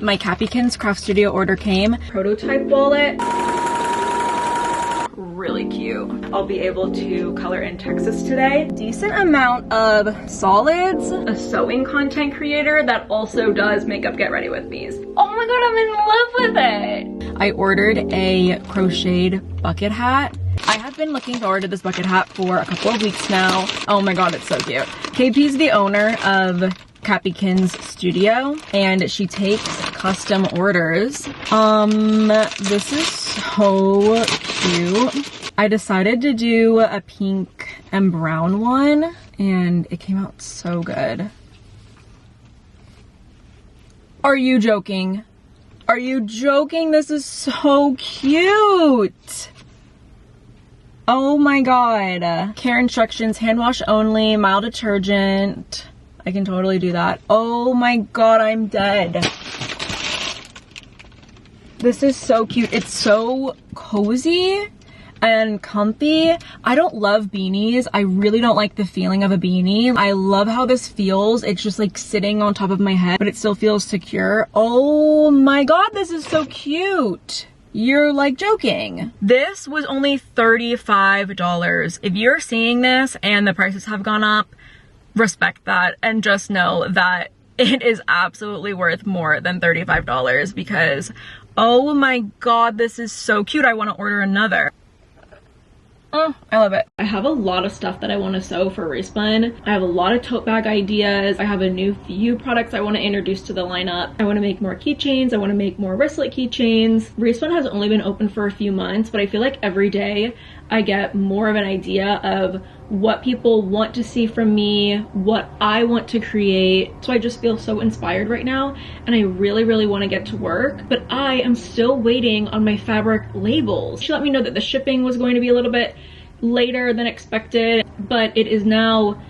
My Capikins Craft Studio order came. Prototype wallet. Really cute. I'll be able to color in Texas today. Decent amount of solids. A sewing content creator that also does makeup get ready with me's. Oh my god, I'm in love with it. I ordered a crocheted bucket hat. I have been looking forward to this bucket hat for a couple of weeks now. Oh my god, it's so cute. KP's the owner of Capikins Studio and she takes custom orders. This is so cute. I decided to do a pink and brown one and it came out so good. Are you joking? Are you joking? This is so cute. Oh my god. Care instructions, hand wash only, mild detergent. I can totally do that. Oh my god, I'm dead. This is so cute. It's so cozy and comfy. I don't love beanies. I really don't like the feeling of a beanie. I love how this feels. It's just like sitting on top of my head, but it still feels secure. Oh my god, this is so cute. You're like joking. This was only $35. If you're seeing this and the prices have gone up, respect that and just know that it is absolutely worth more than $35 because oh my god, this is so cute. I want to order another. Oh, I love it. I have a lot of stuff that I want to sew for ReSpun. I have a lot of tote bag ideas. I have a new few products I want to introduce to the lineup. I want to make more keychains. I want to make more wristlet keychains. ReSpun has only been open for a few months, but I feel like every day I get more of an idea of what people want to see from me, what I want to create. So I just feel so inspired right now and I really, really want to get to work, but I am still waiting on my fabric labels. She let me know that the shipping was going to be a little bit later than expected, but it is now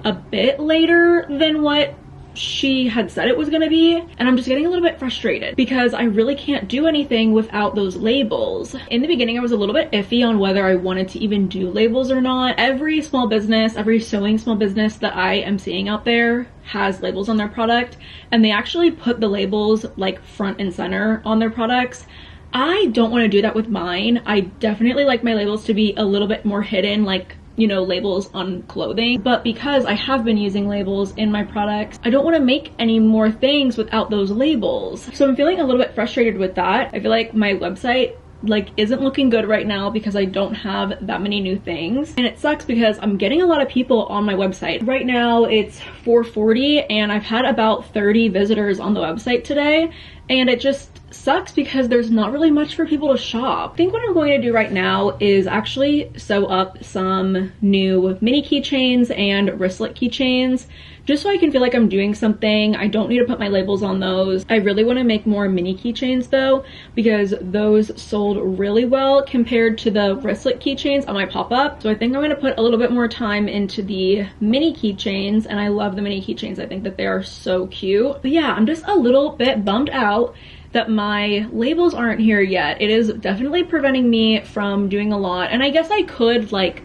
a bit later than what she had said it was gonna be, and I'm just getting a little bit frustrated because I really can't do anything without those labels. In the beginning I was a little bit iffy on whether I wanted to even do labels or not. Every small business, every sewing small business that I am seeing out there has labels on their product, and they actually put the labels like front and center on their products. I don't want to do that with mine. I definitely like my labels to be a little bit more hidden, like, you know, labels on clothing, but because I have been using labels in my products, I don't want to make any more things without those labels. So I'm feeling a little bit frustrated with that. I feel like my website like isn't looking good right now because I don't have that many new things, and it sucks because I'm getting a lot of people on my website. Right now it's 4:40 and I've had about 30 visitors on the website today, and it just sucks because there's not really much for people to shop. I think what I'm going to do right now is actually sew up some new mini keychains and wristlet keychains just so I can feel like I'm doing something. I don't need to put my labels on those. I really want to make more mini keychains though, because those sold really well compared to the wristlet keychains on my pop-up. So I think I'm going to put a little bit more time into the mini keychains, and I love the mini keychains. I think that they are so cute. But yeah, I'm just a little bit bummed out that my labels aren't here yet. It is definitely preventing me from doing a lot, and I guess I could like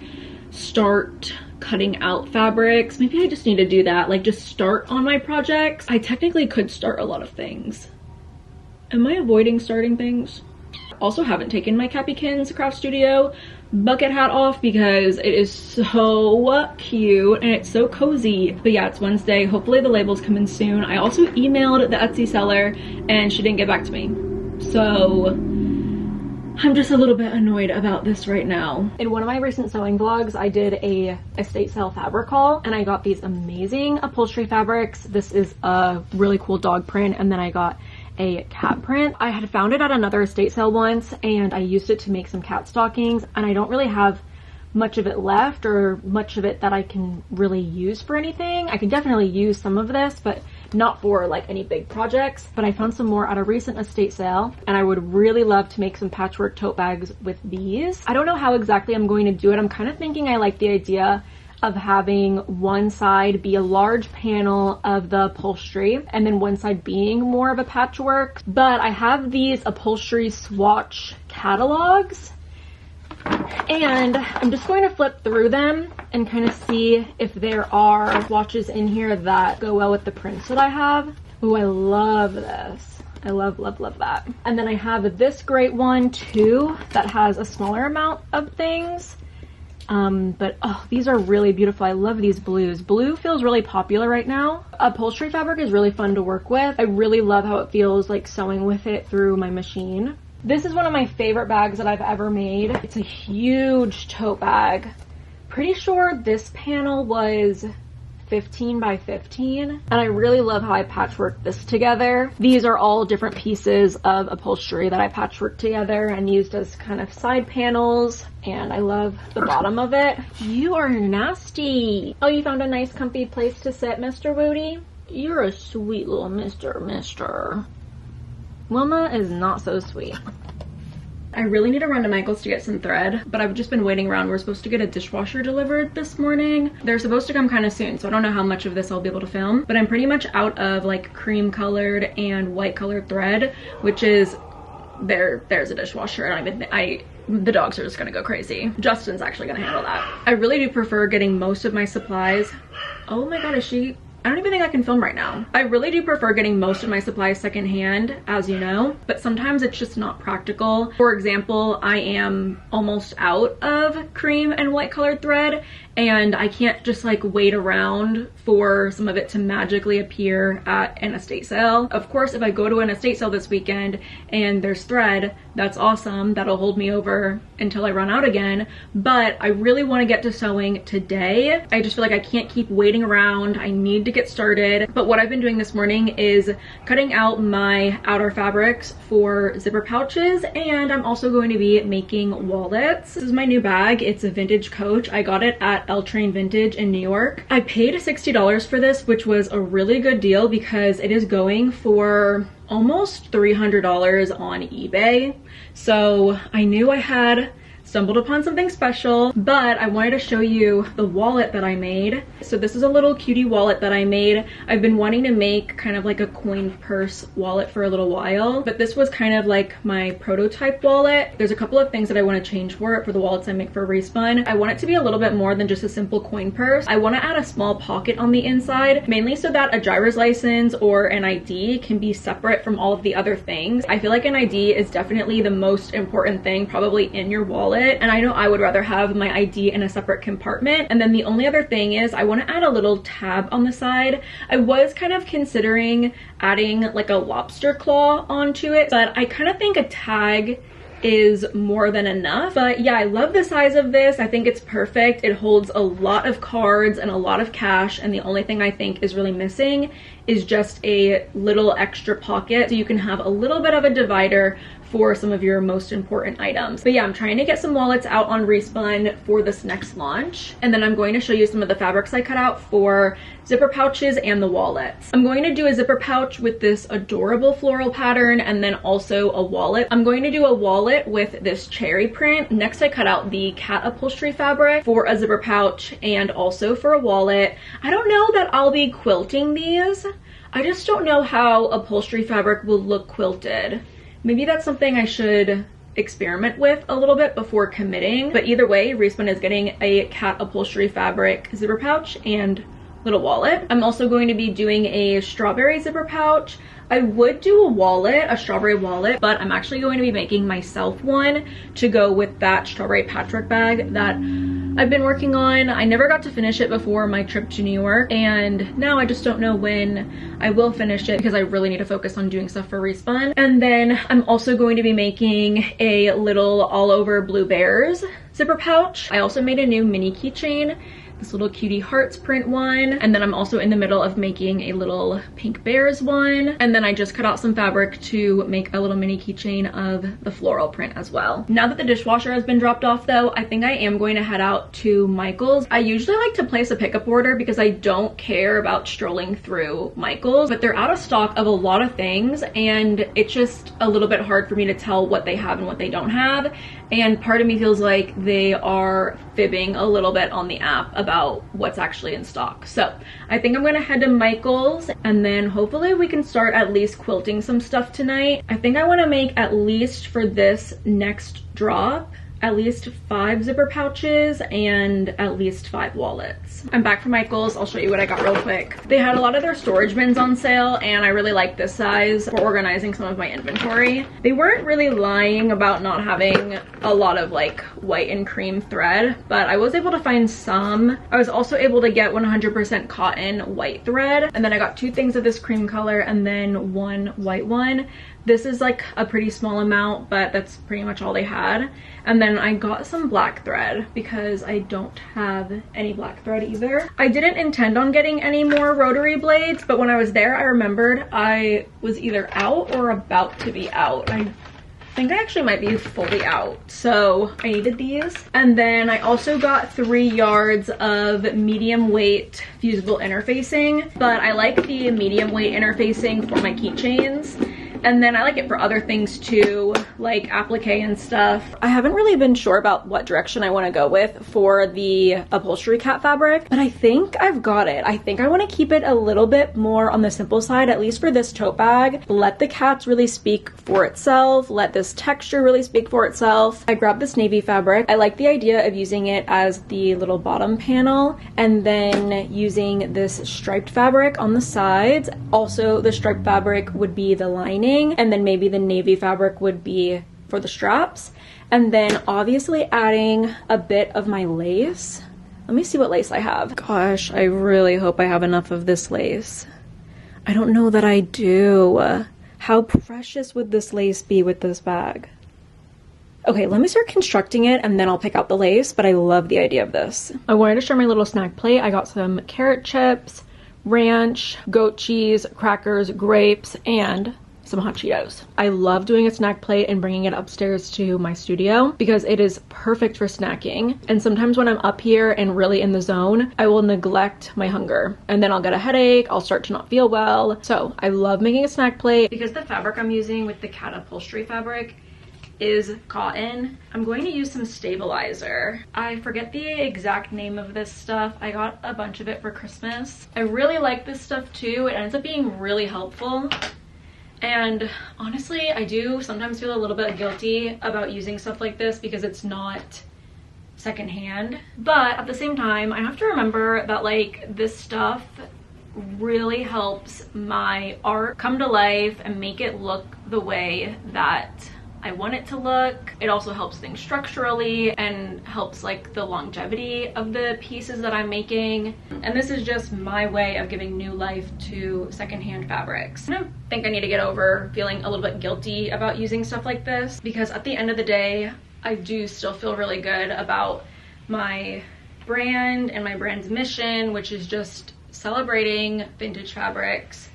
start cutting out fabrics. Maybe I just need to do that, like just start on my projects. I technically could start a lot of things. Am I avoiding starting things? Also haven't taken my Capikins Craft Studio bucket hat off because it is so cute and it's so cozy. But yeah, it's Wednesday. Hopefully the labels come in soon. I also emailed the Etsy seller and she didn't get back to me. So I'm just a little bit annoyed about this right now. In one of my recent sewing vlogs, I did a estate sale fabric haul and I got these amazing upholstery fabrics. This is a really cool dog print, and then I got a cat print. I had found it at another estate sale once and I used it to make some cat stockings, and I don't really have much of it left or much of it that I can really use for anything. I can definitely use some of this, but not for like any big projects. But I found some more at a recent estate sale and I would really love to make some patchwork tote bags with these. I don't know how exactly I'm going to do it. I'm kind of thinking I like the idea of having one side be a large panel of the upholstery and then one side being more of a patchwork. But I have these upholstery swatch catalogs and I'm just going to flip through them and kind of see if there are swatches in here that go well with the prints that I have. Oh, I love this. I love, love, love that. And then I have this great one too that has a smaller amount of things. But oh, these are really beautiful. I love these blues. Blue feels really popular right now. Upholstery fabric is really fun to work with. I really love how it feels like sewing with it through my machine. This is one of my favorite bags that I've ever made. It's a huge tote bag. Pretty sure this panel was 15 by 15, and I really love how I patchworked this together. These are all different pieces of upholstery that I patchworked together and used as kind of side panels, and I love the bottom of it. You are nasty. Oh, you found a nice comfy place to sit, Mr. Woody? You're a sweet little mister. Wilma is not so sweet. I really need to run to Michael's to get some thread, but I've just been waiting around. We're supposed to get a dishwasher delivered this morning. They're supposed to come kind of soon, so I don't know how much of this I'll be able to film, but I'm pretty much out of like cream colored and white colored thread, which is, there's a dishwasher. The dogs are just gonna go crazy. Justin's actually gonna handle that. I really do prefer getting most of my supplies. Oh my god, I don't even think I can film right now. I really do prefer getting most of my supplies secondhand, as you know, but sometimes it's just not practical. For example, I am almost out of cream and white colored thread, and I can't just like wait around for some of it to magically appear at an estate sale. Of course, if I go to an estate sale this weekend and there's thread, that's awesome. That'll hold me over until I run out again, but I really want to get to sewing today. I just feel like I can't keep waiting around. I need to get started. But what I've been doing this morning is cutting out my outer fabrics for zipper pouches, and I'm also going to be making wallets. This is my new bag. It's a vintage Coach. I got it at L Train Vintage in New York. I paid $60 for this, which was a really good deal because it is going for almost $300 on eBay. So I knew I had stumbled upon something special, but I wanted to show you the wallet that I made. So this is a little cutie wallet that I made. I've been wanting to make kind of like a coin purse wallet for a little while, but this was kind of like my prototype wallet. There's a couple of things that I want to change for it for the wallets I make for ReSpun. I want it to be a little bit more than just a simple coin purse. I want to add a small pocket on the inside, mainly so that a driver's license or an ID can be separate from all of the other things. I feel like an ID is definitely the most important thing probably in your wallet, and I know I would rather have my ID in a separate compartment. And then the only other thing is I want to add a little tab on the side. I was kind of considering adding like a lobster claw onto it, but I kind of think a tag is more than enough. But yeah, I love the size of this. I think it's perfect. It holds a lot of cards and a lot of cash, and the only thing I think is really missing is just a little extra pocket so you can have a little bit of a divider for some of your most important items. But yeah, I'm trying to get some wallets out on ReSpun for this next launch, and then I'm going to show you some of the fabrics I cut out for zipper pouches and the wallets. I'm going to do a zipper pouch with this adorable floral pattern, and then also a wallet. I'm going to do a wallet with this cherry print. Next, I cut out the cat upholstery fabric for a zipper pouch and also for a wallet. I don't know that I'll be quilting these. I just don't know how upholstery fabric will look quilted. Maybe that's something I should experiment with a little bit before committing. But either way, ReSpun is getting a cat upholstery fabric zipper pouch and little wallet. I'm also going to be doing a strawberry zipper pouch. I would do a wallet, a strawberry wallet, but I'm actually going to be making myself one to go with that strawberry patchwork bag that I've been working on. I never got to finish it before my trip to New York, and now I just don't know when I will finish it because I really need to focus on doing stuff for ReSpun. And then I'm also going to be making a little all over blue bears zipper pouch. I also made a new mini keychain, this little cutie hearts print one, and then I'm also in the middle of making a little pink bears one, and then I just cut out some fabric to make a little mini keychain of the floral print as well. Now that the dishwasher has been dropped off though, I think I am going to head out to Michael's. I usually like to place a pickup order because I don't care about strolling through Michael's, but they're out of stock of a lot of things, and it's just a little bit hard for me to tell what they have and what they don't have, and part of me feels like they are fibbing a little bit on the app about what's actually in stock. So I think I'm gonna head to Michael's, and then hopefully we can start at least quilting some stuff tonight. I think I want to make, at least for this next drop, at least 5 zipper pouches and at least 5 wallets. I'm back from Michael's. I'll show you what I got real quick. They had a lot of their storage bins on sale, and I really like this size for organizing some of my inventory. They weren't really lying about not having a lot of like white and cream thread, but I was able to find some. I was also able to get 100% cotton white thread, and then I got 2 things of this cream color and then 1 white one. This is like a pretty small amount, but that's pretty much all they had. And then I got some black thread because I don't have any black thread either. I didn't intend on getting any more rotary blades, but when I was there, I remembered I was either out or about to be out. I think I actually might be fully out, so I needed these. And then I also got 3 yards of medium weight fusible interfacing, but I like the medium weight interfacing for my keychains. And then I like it for other things too, like applique and stuff. I haven't really been sure about what direction I want to go with for the upholstery cat fabric, but I think I've got it. I think I want to keep it a little bit more on the simple side, at least for this tote bag. Let the cats really speak for itself. Let this texture really speak for itself. I grabbed this navy fabric. I like the idea of using it as the little bottom panel and then using this striped fabric on the sides. Also, the striped fabric would be the lining, and then maybe the navy fabric would be for the straps, and then obviously adding a bit of my lace. Let me see what lace I have. Gosh, I really hope I have enough of this lace. I don't know that I do. How precious would this lace be with this bag? Okay, let me start constructing it and then I'll pick out the lace, but I love the idea of this. I wanted to share my little snack plate. I got some carrot chips, ranch, goat cheese, crackers, grapes, and some hot Cheetos. I love doing a snack plate and bringing it upstairs to my studio because it is perfect for snacking. And sometimes when I'm up here and really in the zone, I will neglect my hunger and then I'll get a headache, I'll start to not feel well. So I love making a snack plate. Because the fabric I'm using with the cat upholstery fabric is cotton, I'm going to use some stabilizer. I forget the exact name of this stuff. I got a bunch of it for Christmas. I really like this stuff too. It ends up being really helpful. And honestly, I do sometimes feel a little bit guilty about using stuff like this because it's not secondhand. But at the same time, I have to remember that like this stuff really helps my art come to life and make it look the way that I want it to look. It also helps things structurally and helps like the longevity of the pieces that I'm making. And this is just my way of giving new life to secondhand fabrics. I don't think I need to get over feeling a little bit guilty about using stuff like this because at the end of the day, I do still feel really good about my brand and my brand's mission, which is just celebrating vintage fabrics,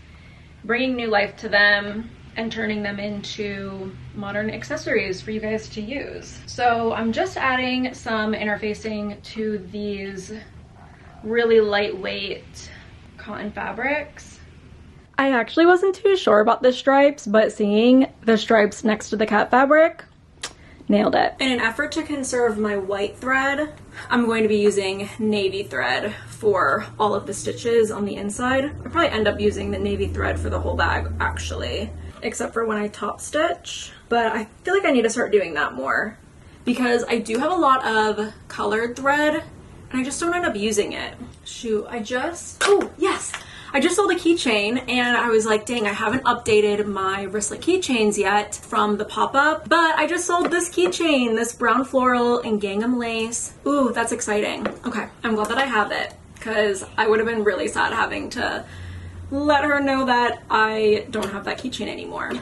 bringing new life to them, and turning them into modern accessories for you guys to use. So I'm just adding some interfacing to these really lightweight cotton fabrics. I actually wasn't too sure about the stripes, but seeing the stripes next to the cat fabric, nailed it. In an effort to conserve my white thread, I'm going to be using navy thread for all of the stitches on the inside. I'll probably end up using the navy thread for the whole bag actually, except for when I top stitch, but I feel like I need to start doing that more because I do have a lot of colored thread and I just don't end up using it. Shoot, I just sold a keychain and I was like, dang, I haven't updated my wristlet keychains yet from the pop-up, but I just sold this keychain, this brown floral and gingham lace. Ooh, that's exciting. Okay, I'm glad that I have it because I would have been really sad having to let her know that I don't have that keychain anymore.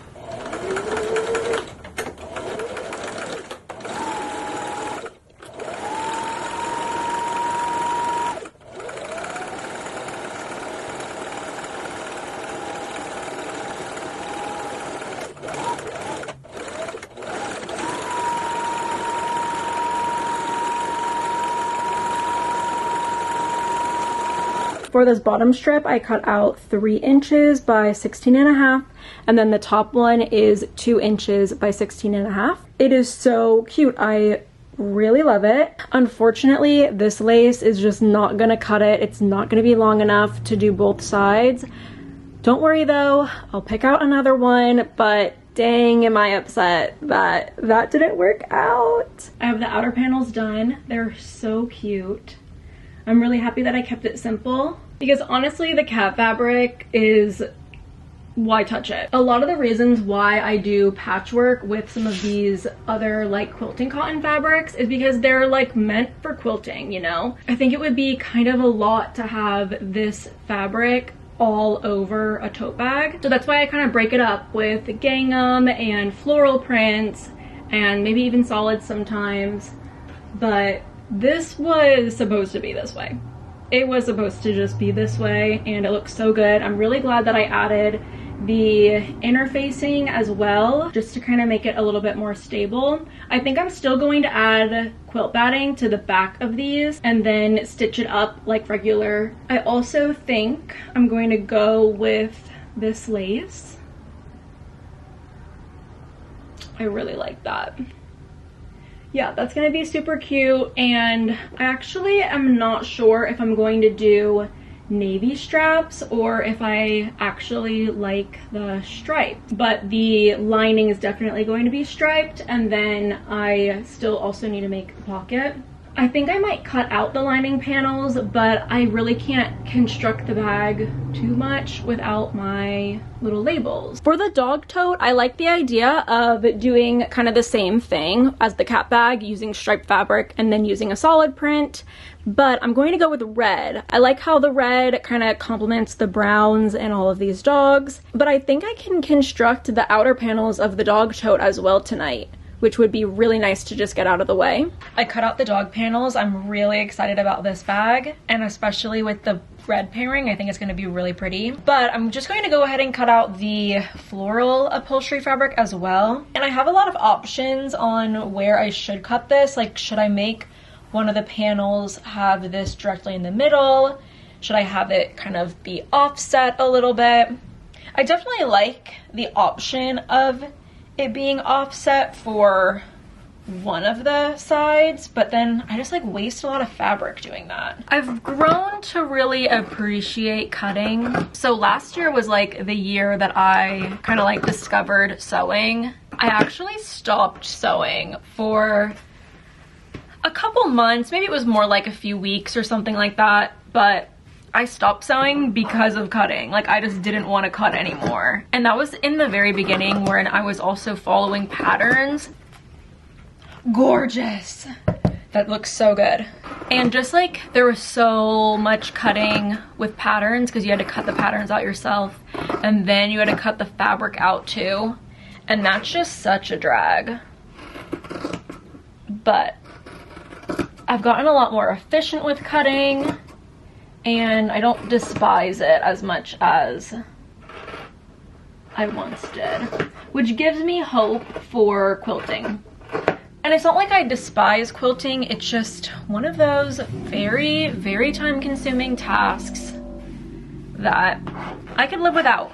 For this bottom strip, I cut out 3 inches by 16.5, and then the top one is 2 inches by 16.5. It is so cute. I really love it. Unfortunately, this lace is just not gonna cut it. It's not gonna be long enough to do both sides. Don't worry though, I'll pick out another one, but Dang, am I upset that that didn't work out. I have the outer panels done. They're so cute. I'm really happy that I kept it simple because honestly, the cat fabric is, why touch it? A lot of the reasons why I do patchwork with some of these other like quilting cotton fabrics is because they're like meant for quilting, you know? I think it would be kind of a lot to have this fabric all over a tote bag. So that's why I kind of break it up with gingham and floral prints and maybe even solids sometimes. But this was supposed to be this way. It was supposed to just be this way and it looks so good. I'm really glad that I added the interfacing as well, just to kind of make it a little bit more stable. I think I'm still going to add quilt batting to the back of these and then stitch it up like regular. I also think I'm going to go with this lace. I really like that. Yeah, that's gonna be super cute, and I actually am not sure if I'm going to do navy straps or if I actually like the stripe, but the lining is definitely going to be striped, and then I still also need to make a pocket. I think I might cut out the lining panels, but I really can't construct the bag too much without my little labels. For the dog tote, I like the idea of doing kind of the same thing as the cat bag, using striped fabric and then using a solid print, but I'm going to go with red. I like how the red kind of complements the browns and all of these dogs, but I think I can construct the outer panels of the dog tote as well tonight, which would be really nice to just get out of the way. I cut out the dog panels. I'm really excited about this bag, and especially with the red pairing, I think it's gonna be really pretty. But I'm just going to go ahead and cut out the floral upholstery fabric as well. And I have a lot of options on where I should cut this. Like, should I make one of the panels have this directly in the middle? Should I have it kind of be offset a little bit? I definitely like the option of it being offset for one of the sides, but then I just like waste a lot of fabric doing that. I've grown to really appreciate cutting. So last year was like the year that I kind of like discovered sewing. I actually stopped sewing for a couple months, maybe it was more like a few weeks or something like that, but I stopped sewing because of cutting. Like, I just didn't want to cut anymore. And that was in the very beginning when I was also following patterns. Gorgeous. That looks so good. And just like there was so much cutting with patterns because you had to cut the patterns out yourself and then you had to cut the fabric out too. And that's just such a drag. But I've gotten a lot more efficient with cutting, and I don't despise it as much as I once did, which gives me hope for quilting. And it's not like I despise quilting, it's just one of those very, very time-consuming tasks that I could live without.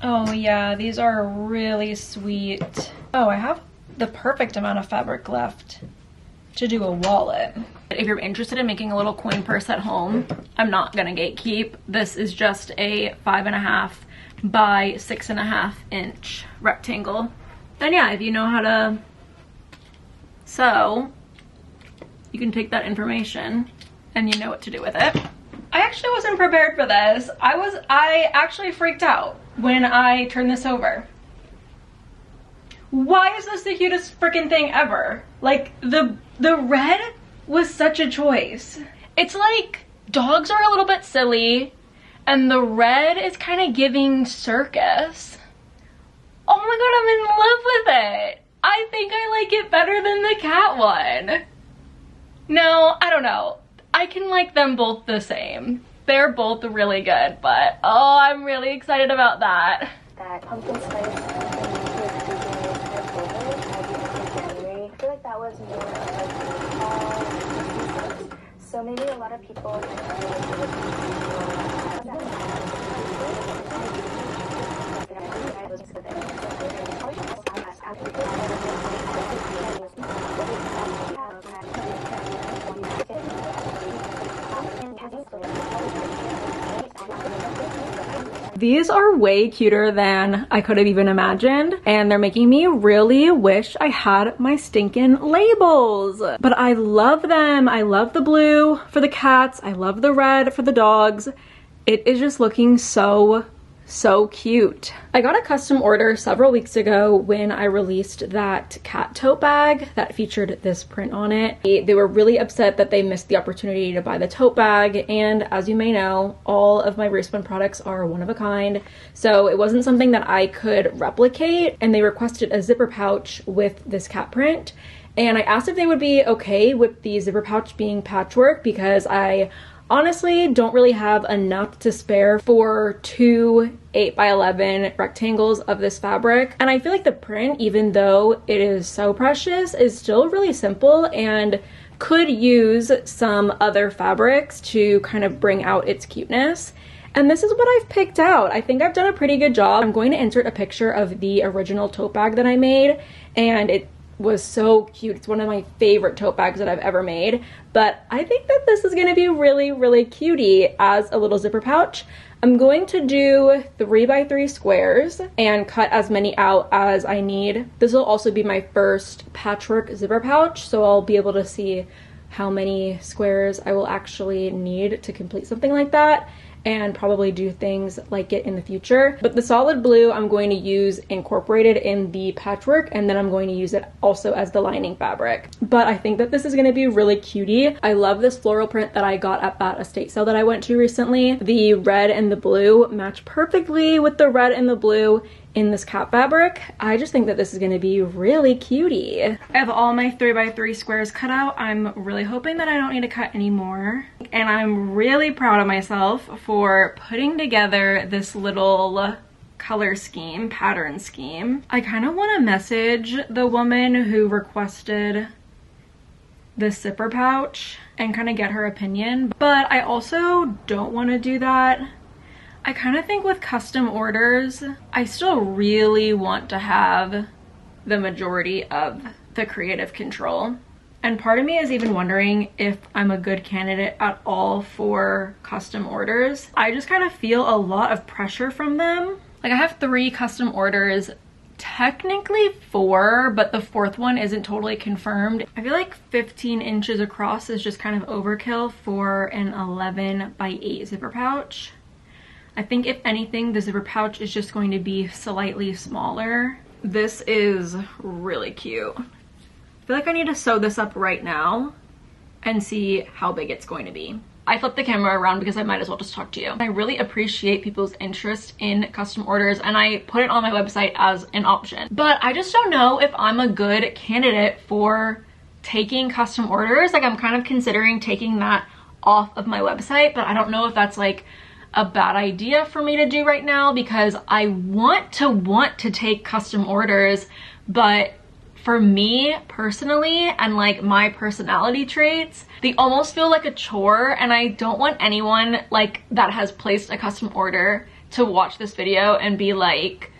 Oh yeah, these are really sweet. Oh, I have the perfect amount of fabric left to do a wallet. If you're interested in making a little coin purse at home, I'm not gonna gatekeep. This is just a 5.5 by 6.5 inch rectangle. And yeah, if you know how to sew, you can take that information and you know what to do with it. I actually wasn't prepared for this. I actually freaked out when I turned this over. Why is this the cutest freaking thing ever? Like, the red was such a choice. It's like dogs are a little bit silly and the red is kind of giving circus. Oh my god, I'm in love with it. I think I like it better than the cat one. No, I don't know. I can like them both the same. They're both really good, but oh, I'm really excited about that. That pumpkin spice January. I feel like that was more of like so maybe a lot of people These are way cuter than I could have even imagined, and they're making me really wish I had my stinking labels. But I love them. I love the blue for the cats. I love the red for the dogs. It is just looking so cute. I got a custom order several weeks ago when I released that cat tote bag that featured this print on it. They were really upset that they missed the opportunity to buy the tote bag, and as you may know, all of my ReSpun products are one of a kind, so it wasn't something that I could replicate, and they requested a zipper pouch with this cat print. And I asked if they would be okay with the zipper pouch being patchwork, because I honestly don't really have enough to spare for 2 8x11 rectangles of this fabric. And I feel like the print, even though it is so precious, is still really simple and could use some other fabrics to kind of bring out its cuteness. And this is what I've picked out. I think I've done a pretty good job. I'm going to insert a picture of the original tote bag that I made, and it was so cute. It's one of my favorite tote bags that I've ever made, but I think that this is going to be really cutie as a little zipper pouch. I'm going to do 3x3 squares and cut as many out as I need. This will also be my first patchwork zipper pouch, so I'll be able to see how many squares I will actually need to complete something like that, and probably do things like it in the future. But the solid blue I'm going to use incorporated in the patchwork, and then I'm going to use it also as the lining fabric. But I think that this is gonna be really cutie. I love this floral print that I got at that estate sale that I went to recently. The red and the blue match perfectly with the red and the blue in this cat fabric. I just think that this is gonna be really cutie. I have all my 3x3 squares cut out. I'm really hoping that I don't need to cut any more. And I'm really proud of myself for putting together this little color scheme, pattern scheme. I kind of want to message the woman who requested this zipper pouch and kind of get her opinion, but I also don't want to do that. I kind of think with custom orders, I still really want to have the majority of the creative control. And part of me is even wondering if I'm a good candidate at all for custom orders. I just kind of feel a lot of pressure from them. Like, I have 3 custom orders, technically 4, but the 4th one isn't totally confirmed. I feel like 15 inches across is just kind of overkill for an 11x8 zipper pouch. I think if anything, the zipper pouch is just going to be slightly smaller. This is really cute. I feel like I need to sew this up right now and see how big it's going to be. I flipped the camera around because I might as well just talk to you. I really appreciate people's interest in custom orders, and I put it on my website as an option. But I just don't know if I'm a good candidate for taking custom orders. Like, I'm kind of considering taking that off of my website, but I don't know if that's like a bad idea for me to do right now, because I want to take custom orders, but for me personally and like my personality traits, they almost feel like a chore, and I don't want anyone like that has placed a custom order to watch this video and be like,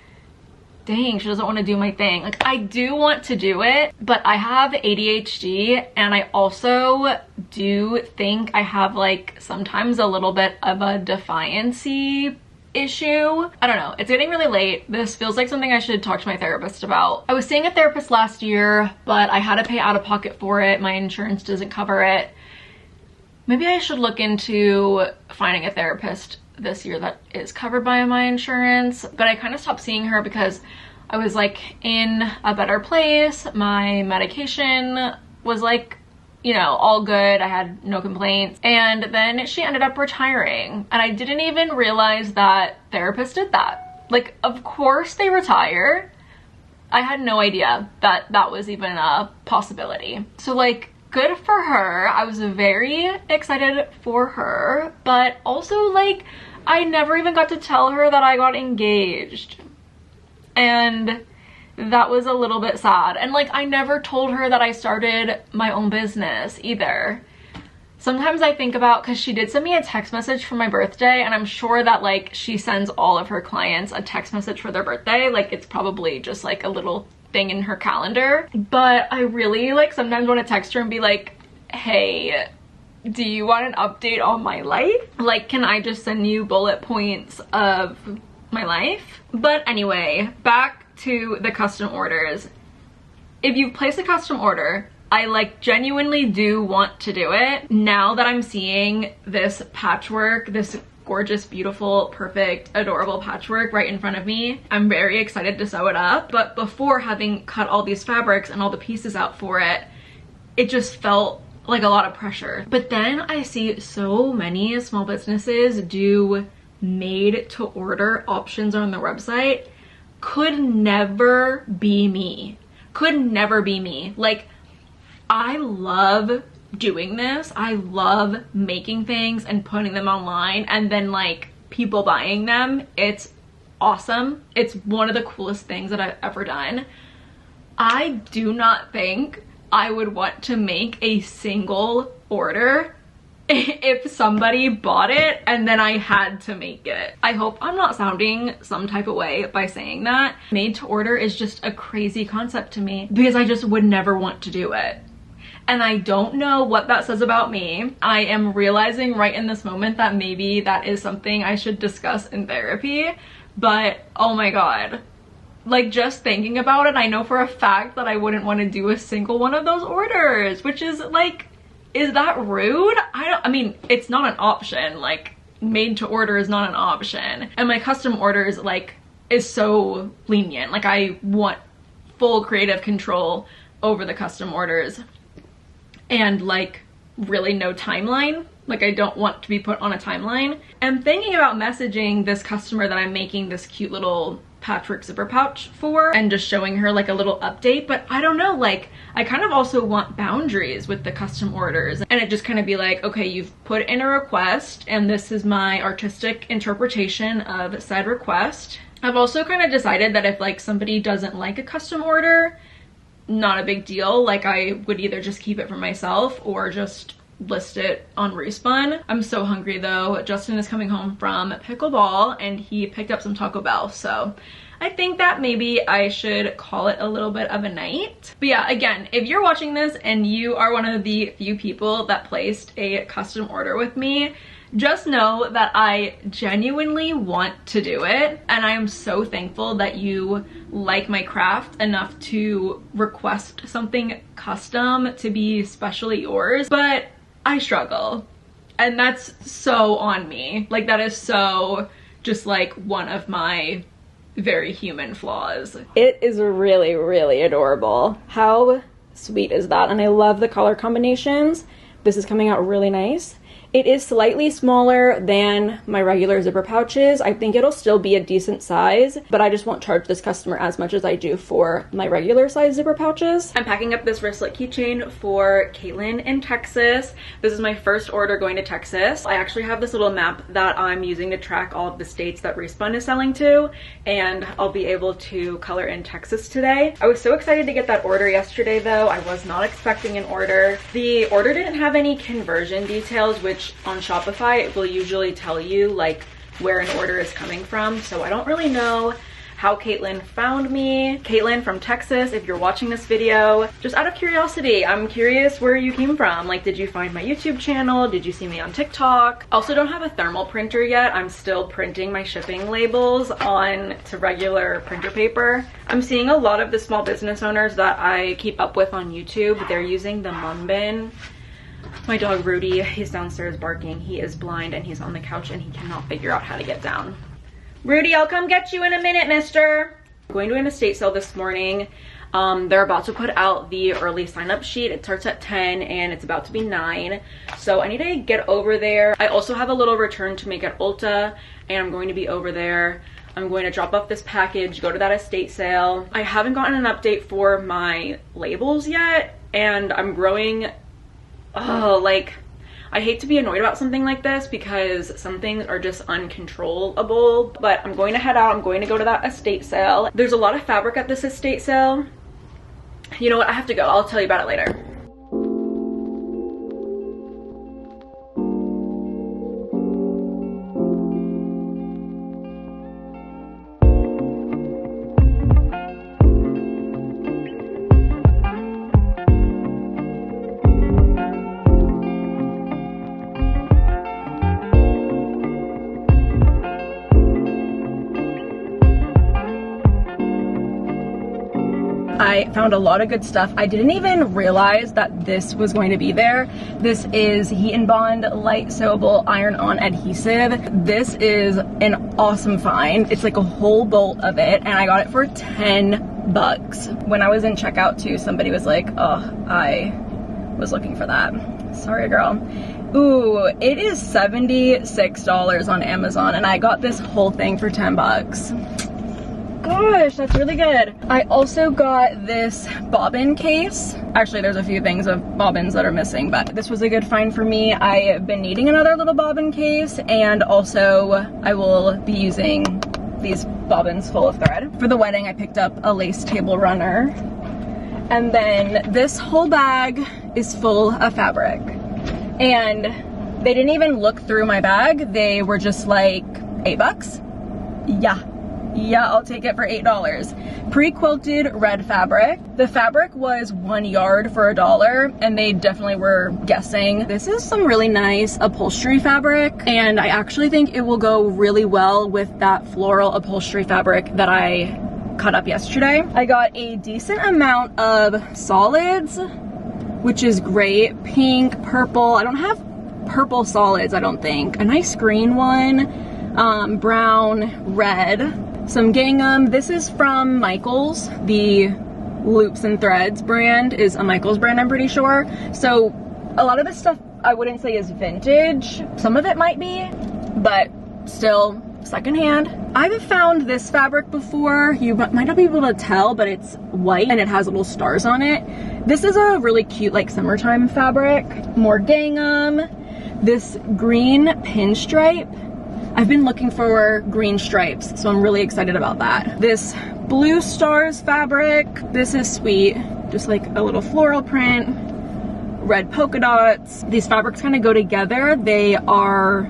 dang, she doesn't want to do my thing. Like, I do want to do it, but I have ADHD, and I also do think I have like sometimes a little bit of a defiancy issue. I don't know, it's getting really late. This feels like something I should talk to my therapist about. I was seeing a therapist last year, but I had to pay out of pocket for it. My insurance doesn't cover it. Maybe I should look into finding a therapist this year that is covered by my insurance. But I kind of stopped seeing her because I was like in a better place. My medication was like, you know, all good. I had no complaints. And then she ended up retiring, and I didn't even realize that therapists did that. Like, of course they retire. I had no idea that that was even a possibility. So like, good for her. I was very excited for her, but also like, I never even got to tell her that I got engaged. And that was a little bit sad. And like, I never told her that I started my own business either. Sometimes I think about, because she did send me a text message for my birthday, and I'm sure that like she sends all of her clients a text message for their birthday. Like, it's probably just like a little thing in her calendar. But I really like sometimes want to text her and be like, hey, do you want an update on my life? Like, can I just send you bullet points of my life? But anyway, back to the custom orders. If you've placed a custom order, I like genuinely do want to do it. Now that I'm seeing this patchwork, this gorgeous, beautiful, perfect, adorable patchwork right in front of me, I'm very excited to sew it up. But before having cut all these fabrics and all the pieces out for it, it just felt like a lot of pressure. But then I see so many small businesses do made to order options on their website. Could never be me. Could never be me. Like, I love doing this. I love making things and putting them online and then like people buying them. It's awesome. It's one of the coolest things that I've ever done. I do not think I would want to make a single order if somebody bought it and then I had to make it. I hope I'm not sounding some type of way by saying that. Made to order is just a crazy concept to me because I just would never want to do it. And I don't know what that says about me. I am realizing right in this moment that maybe that is something I should discuss in therapy, but oh my god. Like, just thinking about it, I know for a fact that I wouldn't want to do a single one of those orders, which is like, is that rude? I mean, it's not an option. Like, made to order is not an option. And my custom orders, like, is so lenient. Like, I want full creative control over the custom orders. And like really no timeline. Like, I don't want to be put on a timeline. I'm thinking about messaging this customer that I'm making this cute little patchwork zipper pouch for and just showing her like a little update, but I don't know, like I kind of also want boundaries with the custom orders and it just kind of be like, okay, you've put in a request and this is my artistic interpretation of said request. I've also kind of decided that if like somebody doesn't like a custom order, not a big deal. Like, I would either just keep it for myself or just list it on ReSpun. I'm so hungry though. Justin is coming home from pickleball and he picked up some Taco Bell, so I think that maybe I should call it a little bit of a night. But yeah, again, if you're watching this and you are one of the few people that placed a custom order with me, just know that I genuinely want to do it, and I am so thankful that you like my craft enough to request something custom to be specially yours, but I struggle, and that's so on me. Like, that is so just like one of my very human flaws. It is really, really adorable. How sweet is that? And I love the color combinations. This is coming out really nice. It is slightly smaller than my regular zipper pouches. I think it'll still be a decent size, but I just won't charge this customer as much as I do for my regular size zipper pouches. I'm packing up this wristlet keychain for Caitlin in Texas. This is my first order going to Texas. I actually have this little map that I'm using to track all of the states that ReSpun is selling to, and I'll be able to color in Texas today. I was so excited to get that order yesterday though. I was not expecting an order. The order didn't have any conversion details, which on Shopify it will usually tell you like where an order is coming from, so I don't really know how Caitlin found me. Caitlin from Texas, if you're watching this video, just out of curiosity, I'm curious where you came from. Like, did you find my YouTube channel? Did you see me on TikTok? Also, don't have a thermal printer yet. I'm still printing my shipping labels on to regular printer paper. I'm seeing a lot of the small business owners that I keep up with on YouTube, they're using the mum bin. My dog Rudy, he's downstairs barking. He is blind and he's on the couch and he cannot figure out how to get down. Rudy, I'll come get you in a minute, mister. I'm going to an estate sale this morning. They're about to put out the early sign up sheet. It starts at 10 and it's about to be 9. So I need to get over there. I also have a little return to make at Ulta and I'm going to be over there. I'm going to drop off this package, go to that estate sale. I haven't gotten an update for my labels yet and I'm growing, like, I hate to be annoyed about something like this because some things are just uncontrollable, but I'm going to head out. I'm going to go to that estate sale. There's a lot of fabric at this estate sale. You know what? I have to go. I'll tell you about it later. found a lot of good stuff. I didn't even realize that this was going to be there. This is Heat and Bond Light Sewable Iron-On Adhesive. This is an awesome find. It's like a whole bolt of it, and I got it for 10 bucks. When I was in checkout too, somebody was like, oh, I was looking for that. Sorry, girl. Ooh, it is $76 on Amazon, and I got this whole thing for 10 bucks. Gosh, that's really good. I also got this bobbin case. Actually, there's a few things of bobbins that are missing, but this was a good find for me. I've been needing another little bobbin case, and also I will be using these bobbins full of thread. For the wedding, I picked up a lace table runner. And then this whole bag is full of fabric. And they didn't even look through my bag. They were just like, 8 bucks? Yeah, I'll take it for $8. Pre-quilted red fabric. The fabric was 1 yard for $1, and they definitely were guessing. This is some really nice upholstery fabric, and I actually think it will go really well with that floral upholstery fabric that I cut up yesterday. I got a decent amount of solids, which is great. Pink, purple. I don't have purple solids, I don't think. A nice green one, brown, red. Some gingham. This is from Michaels. The Loops and Threads brand is a Michaels brand, I'm pretty sure. So a lot of this stuff I wouldn't say is vintage. Some of it might be, but still secondhand. I've found this fabric before. You might not be able to tell, but it's white and it has little stars on it. This is a really cute like summertime fabric. More gingham. This green pinstripe. I've been looking for green stripes, so I'm really excited about that. This blue stars fabric. This is sweet. Just like a little floral print. Red polka dots. These fabrics kind of go together. They are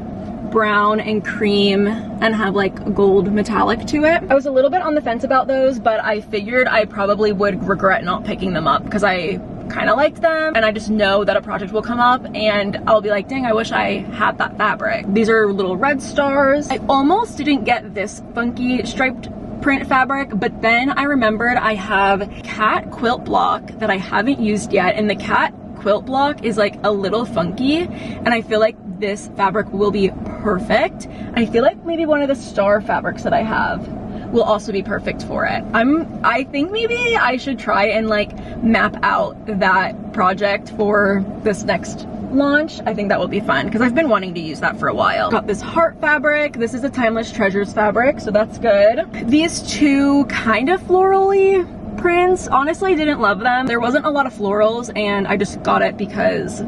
brown and cream and have like gold metallic to it. I was a little bit on the fence about those, but I figured I probably would regret not picking them up because I kind of liked them, and I just know that a project will come up and I'll be like, dang, I wish I had that fabric. These are little red stars. I almost didn't get this funky striped print fabric, but then I remembered I have cat quilt block that I haven't used yet, and the cat quilt block is like a little funky, and I feel like this fabric will be perfect. I feel like maybe one of the star fabrics that I have will also be perfect for it. I think maybe I should try and like map out that project for this next launch. I think that will be fun because I've been wanting to use that for a while. Got this heart fabric. This is a Timeless Treasures fabric, so that's good. These two kind of florally prints, honestly didn't love them. There wasn't a lot of florals and I just got it because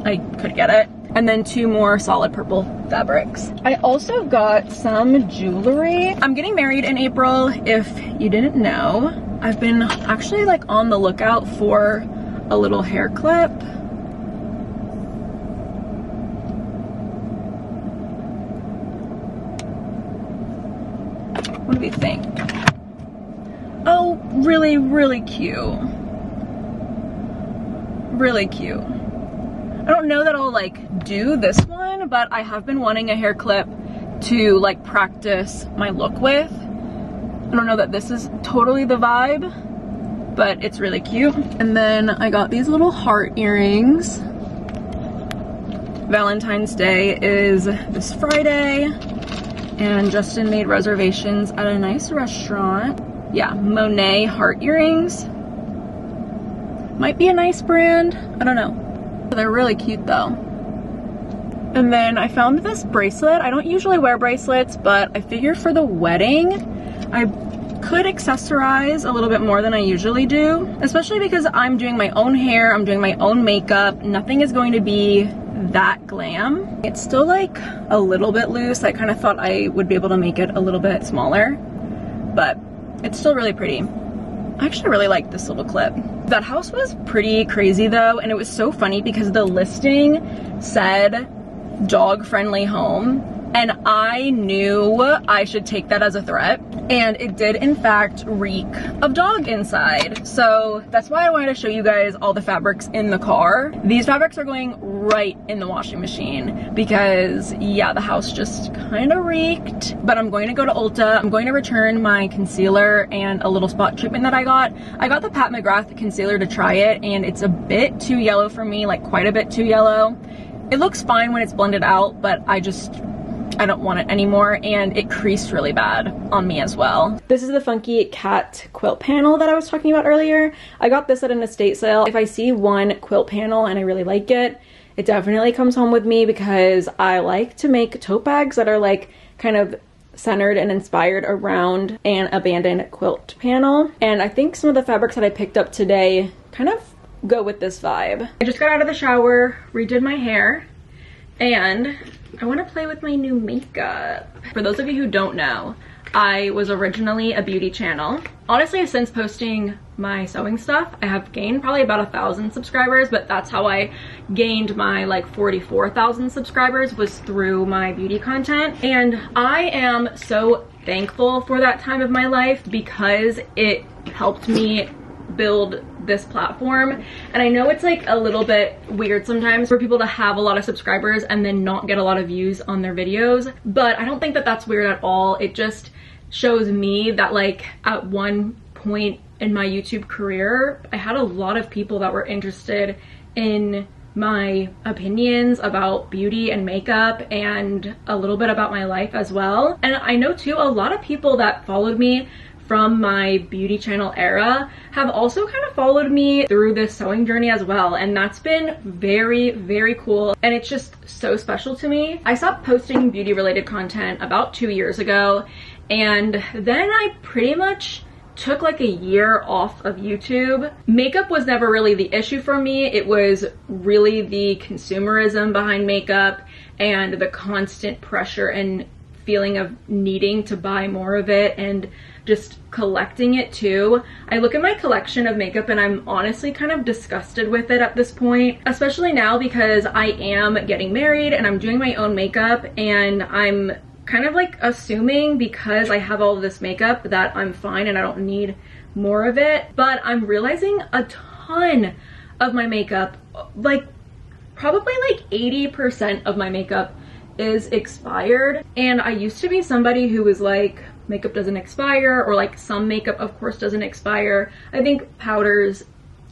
I could get it. And then two more solid purple fabrics. I also got some jewelry. I'm getting married in April, if you didn't know. I've been actually like on the lookout for a little hair clip. What do we think? Oh, really, really cute. Really cute. I don't know that I'll like do this one, but I have been wanting a hair clip to like practice my look with. I don't know that this is totally the vibe, but it's really cute. And then I got these little heart earrings. Valentine's Day is this Friday, and Justin made reservations at a nice restaurant. Yeah, Monet heart earrings. Might be a nice brand, I don't know. They're really cute though. And then I found this bracelet. I don't usually wear bracelets, but I figured for the wedding, I could accessorize a little bit more than I usually do, especially because I'm doing my own hair, I'm doing my own makeup. Nothing is going to be that glam. It's still like a little bit loose. I kind of thought I would be able to make it a little bit smaller, but it's still really pretty. I actually really like this little clip. That house was pretty crazy though, and it was so funny because the listing said dog friendly home, and I knew I should take that as a threat. and it did in fact reek of dog inside. So that's why I wanted to show you guys all the fabrics in the car. These fabrics are going right in the washing machine because yeah, the house just kind of reeked. But I'm going to go to Ulta. I'm going to return my concealer and a little spot treatment that I got. I got the Pat McGrath concealer to try it, and it's a bit too yellow for me, like quite a bit too yellow. It looks fine when it's blended out, but I don't want it anymore, and it creased really bad on me as well. This is the funky cat quilt panel that I was talking about earlier. I got this at an estate sale. If I see one quilt panel and I really like it, it definitely comes home with me because I like to make tote bags that are like kind of centered and inspired around an abandoned quilt panel. And I think some of the fabrics that I picked up today kind of go with this vibe. I just got out of the shower, redid my hair, and I want to play with my new makeup. For those of you who don't know, I was originally a beauty channel. Honestly, since posting my sewing stuff, I have gained probably about 1,000 subscribers, but that's how I gained my like 44,000 subscribers, was through my beauty content. And I am so thankful for that time of my life because it helped me build this platform. And I know it's like a little bit weird sometimes for people to have a lot of subscribers and then not get a lot of views on their videos, but I don't think that that's weird at all. It just shows me that like at one point in my YouTube career, I had a lot of people that were interested in my opinions about beauty and makeup and a little bit about my life as well. And I know too, a lot of people that followed me from my beauty channel era have also kind of followed me through this sewing journey as well, and that's been very, very cool, and it's just so special to me. I stopped posting beauty related content about 2 years ago, and then I pretty much took like a year off of YouTube. Makeup was never really the issue for me. It was really the consumerism behind makeup and the constant pressure and feeling of needing to buy more of it and just collecting it too. I look at my collection of makeup and I'm honestly kind of disgusted with it at this point, especially now because I am getting married and I'm doing my own makeup, and I'm kind of like assuming because I have all of this makeup that I'm fine and I don't need more of it. But I'm realizing a ton of my makeup, like probably like 80% of my makeup is expired. And I used to be somebody who was like, makeup doesn't expire, or like some makeup of course doesn't expire. I think powders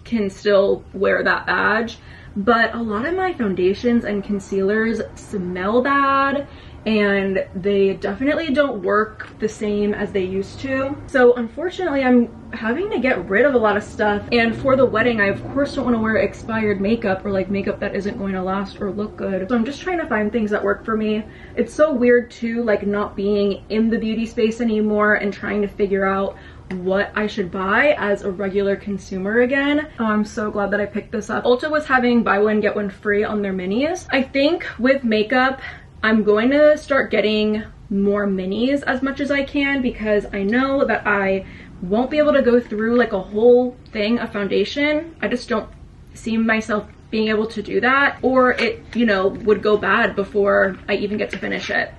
can still wear that badge, but a lot of my foundations and concealers smell bad and they definitely don't work the same as they used to. So unfortunately I'm having to get rid of a lot of stuff, and for the wedding I of course don't want to wear expired makeup or like makeup that isn't going to last or look good. So I'm just trying to find things that work for me. It's so weird too, like not being in the beauty space anymore and trying to figure out what I should buy as a regular consumer again. Oh, I'm so glad that I picked this up. Ulta was having buy one get one free on their minis. I think with makeup I'm going to start getting more minis as much as I can because I know that I won't be able to go through like a whole thing of foundation. I just don't see myself being able to do that, or it, you know, would go bad before I even get to finish it.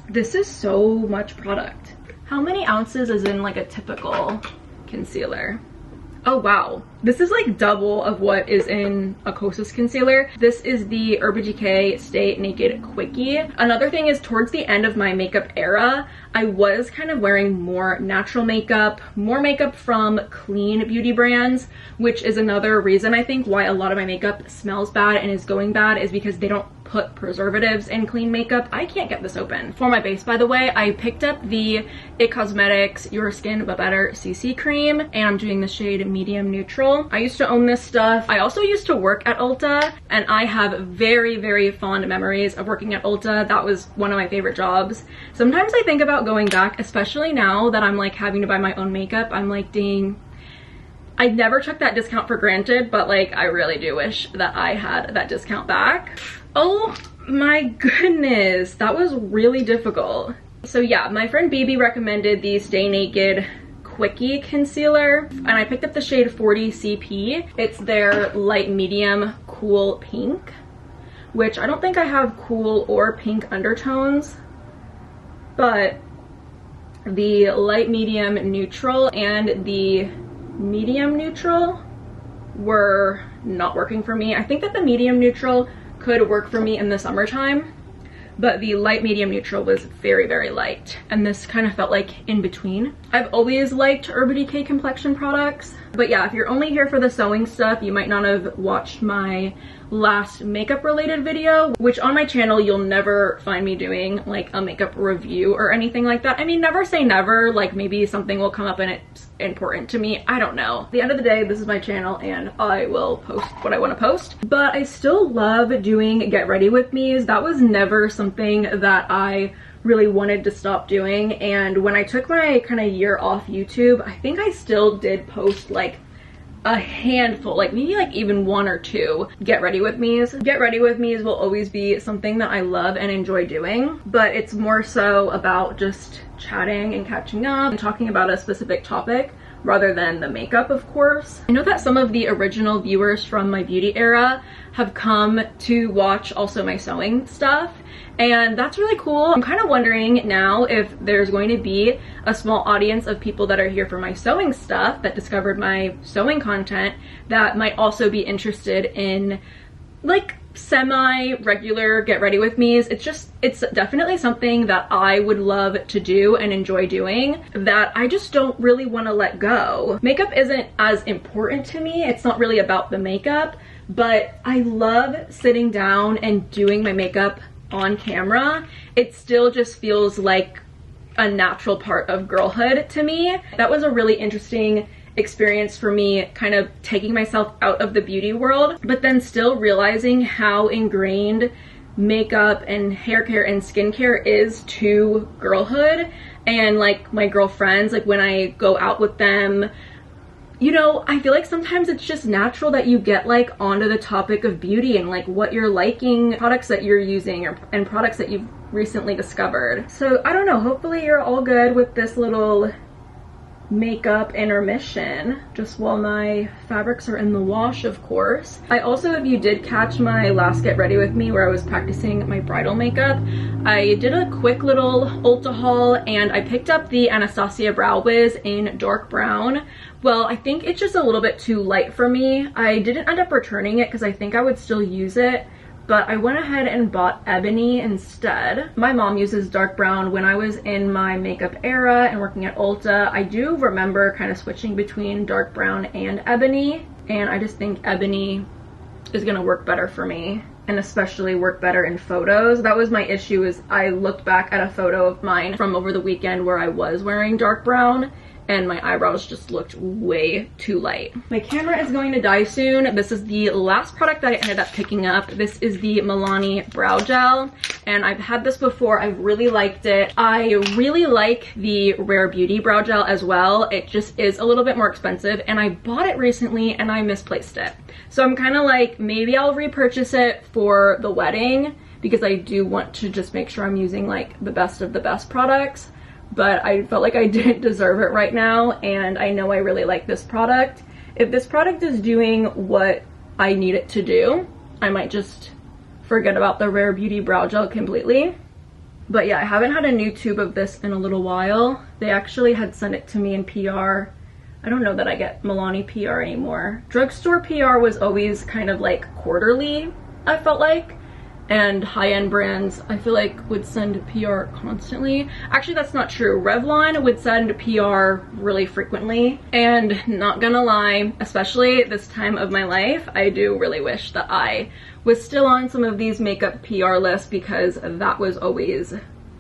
This is so much product. How many ounces is in like a typical concealer? Oh wow, this is like double of what is in a Kosas concealer. This is the Urban Decay Stay Naked Quickie. Another thing is, towards the end of my makeup era, I was kind of wearing more natural makeup, more makeup from clean beauty brands, which is another reason I think why a lot of my makeup smells bad and is going bad, is because they don't put preservatives in clean makeup. I can't get this open. For my base, by the way, I picked up the IT Cosmetics Your Skin But Better CC cream, and I'm doing the shade medium neutral. I used to own this stuff. I also used to work at Ulta, and I have very, very fond memories of working at Ulta. That was one of my favorite jobs. Sometimes I think about going back, especially now that I'm like having to buy my own makeup. I'm like, dang, I never took that discount for granted, but like I really do wish that I had that discount back. Oh my goodness, that was really difficult. So yeah, my friend Baby recommended the Stay Naked Quickie concealer, and I picked up the shade 40 CP. It's their light medium cool pink, which I don't think I have cool or pink undertones, but the light medium neutral and the medium neutral were not working for me. I think that the medium neutral could work for me in the summertime, but the light medium neutral was very, very light, and this kind of felt like in between. I've always liked Urban Decay complexion products, but yeah, if you're only here for the sewing stuff, you might not have watched my last makeup related video, which on my channel you'll never find me doing like a makeup review or anything like that. I mean, never say never, like maybe something will come up and it's important to me, I don't know. At the end of the day, this is my channel and I will post what I want to post, but I still love doing get ready with me's. That was never something that I really wanted to stop doing, and when I took my kind of year off YouTube, I think I still did post like a handful, like maybe like even 1 or 2 get ready with me's. Get ready with me's will always be something that I love and enjoy doing, but it's more so about just chatting and catching up and talking about a specific topic rather than the makeup, of course. I know that some of the original viewers from my beauty era have come to watch also my sewing stuff, and that's really cool. I'm kind of wondering now if there's going to be a small audience of people that are here for my sewing stuff that discovered my sewing content that might also be interested in like semi-regular get ready with me's. It's definitely something that I would love to do and enjoy doing, that I just don't really want to let go. Makeup isn't as important to me. It's not really about the makeup, but I love sitting down and doing my makeup on camera. It still just feels like a natural part of girlhood to me. That was a really interesting experience for me, kind of taking myself out of the beauty world, but then still realizing how ingrained makeup and hair care and skincare is to girlhood. And like my girlfriends, like when I go out with them, you know, I feel like sometimes it's just natural that you get like onto the topic of beauty and like what you're liking, products that you're using, and products that you've recently discovered. So I don't know, hopefully you're all good with this little makeup intermission just while my fabrics are in the wash, of course. I also, if you did catch my last get ready with me where I was practicing my bridal makeup, I did a quick little Ulta haul and I picked up the Anastasia Brow Wiz in dark brown. Well, I think it's just a little bit too light for me. I didn't end up returning it because I think I would still use it, but I went ahead and bought ebony instead. My mom uses dark brown. When I was in my makeup era and working at Ulta, I do remember kind of switching between dark brown and ebony, and I just think ebony is gonna work better for me, and especially work better in photos. That was my issue, is I looked back at a photo of mine from over the weekend where I was wearing dark brown and my eyebrows just looked way too light. My camera is going to die soon. This is the last product that I ended up picking up. This is the Milani Brow Gel, and I've had this before. I've really liked it. I really like the Rare Beauty Brow Gel as well. It just is a little bit more expensive, and I bought it recently and I misplaced it. So I'm kind of like, maybe I'll repurchase it for the wedding because I do want to just make sure I'm using like the best of the best products. But I felt like I didn't deserve it right now, and I know I really like this product. If this product is doing what I need it to do, I might just forget about the Rare Beauty Brow Gel completely. But yeah, I haven't had a new tube of this in a little while. They actually had sent it to me in PR. I don't know that I get Milani PR anymore. Drugstore PR was always kind of like quarterly, I felt like. And high-end brands, I feel like, would send PR constantly. Actually, that's not true. Revlon would send PR really frequently. And not gonna lie, especially this time of my life, I do really wish that I was still on some of these makeup PR lists, because that was always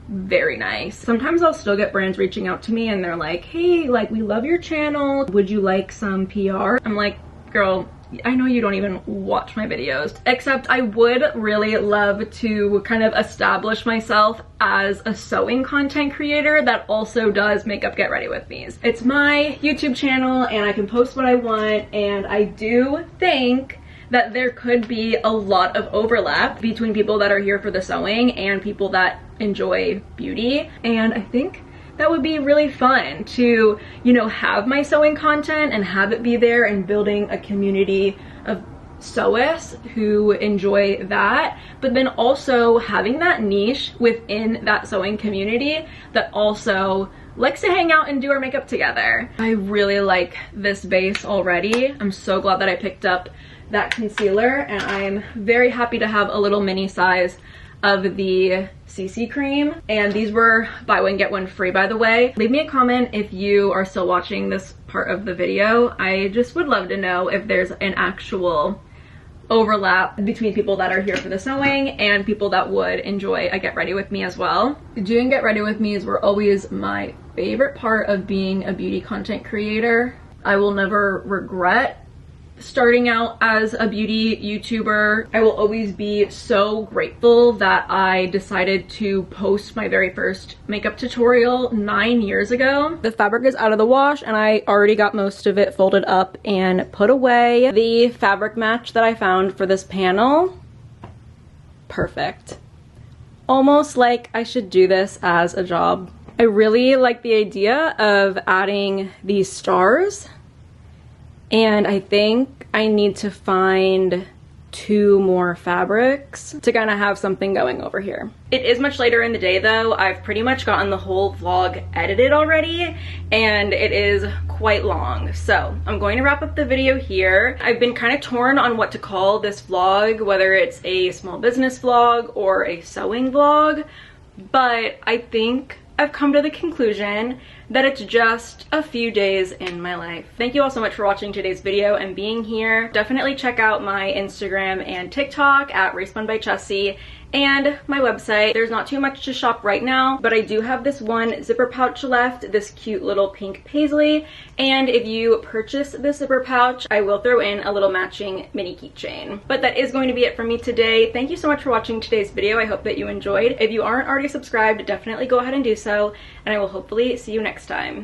very nice. Sometimes I'll still get brands reaching out to me and they're like, hey, like, we love your channel. Would you like some PR? I'm like, girl, I know you don't even watch my videos, except I would really love to kind of establish myself as a sewing content creator that also does makeup get ready with me's. It's my YouTube channel and I can post what I want, and I do think that there could be a lot of overlap between people that are here for the sewing and people that enjoy beauty, and I think that would be really fun to, you know, have my sewing content and have it be there and building a community of sewists who enjoy that, but then also having that niche within that sewing community that also likes to hang out and do our makeup together. I really like this base already. I'm so glad that I picked up that concealer, and I'm very happy to have a little mini size of the CC cream, and these were buy one get one free, by the way. Leave me a comment if you are still watching this part of the video. I just would love to know if there's an actual overlap between people that are here for the sewing and people that would enjoy a get ready with me as well. Doing get ready with me's were always my favorite part of being a beauty content creator. I will never regret starting out as a beauty YouTuber. I will always be so grateful that I decided to post my very first makeup tutorial 9 years ago. The fabric is out of the wash and I already got most of it folded up and put away. The fabric match that I found for this panel, perfect. Almost like I should do this as a job. I really like the idea of adding these stars, and I think I need to find 2 more fabrics to kind of have something going over here. It is much later in the day though. I've pretty much gotten the whole vlog edited already, and it is quite long. So I'm going to wrap up the video here. I've been kind of torn on what to call this vlog, whether it's a small business vlog or a sewing vlog, but I think I've come to the conclusion that it's just a few days in my life. Thank you all so much for watching today's video and being here. Definitely check out my Instagram and TikTok at ReSpun by Chessie, and my website. There's not too much to shop right now, but I do have this one zipper pouch left, this cute little pink paisley, and if you purchase this zipper pouch, I will throw in a little matching mini keychain. But that is going to be it for me today. Thank you so much for watching today's video. I hope that you enjoyed. If you aren't already subscribed, definitely go ahead and do so, and I will hopefully see you next time.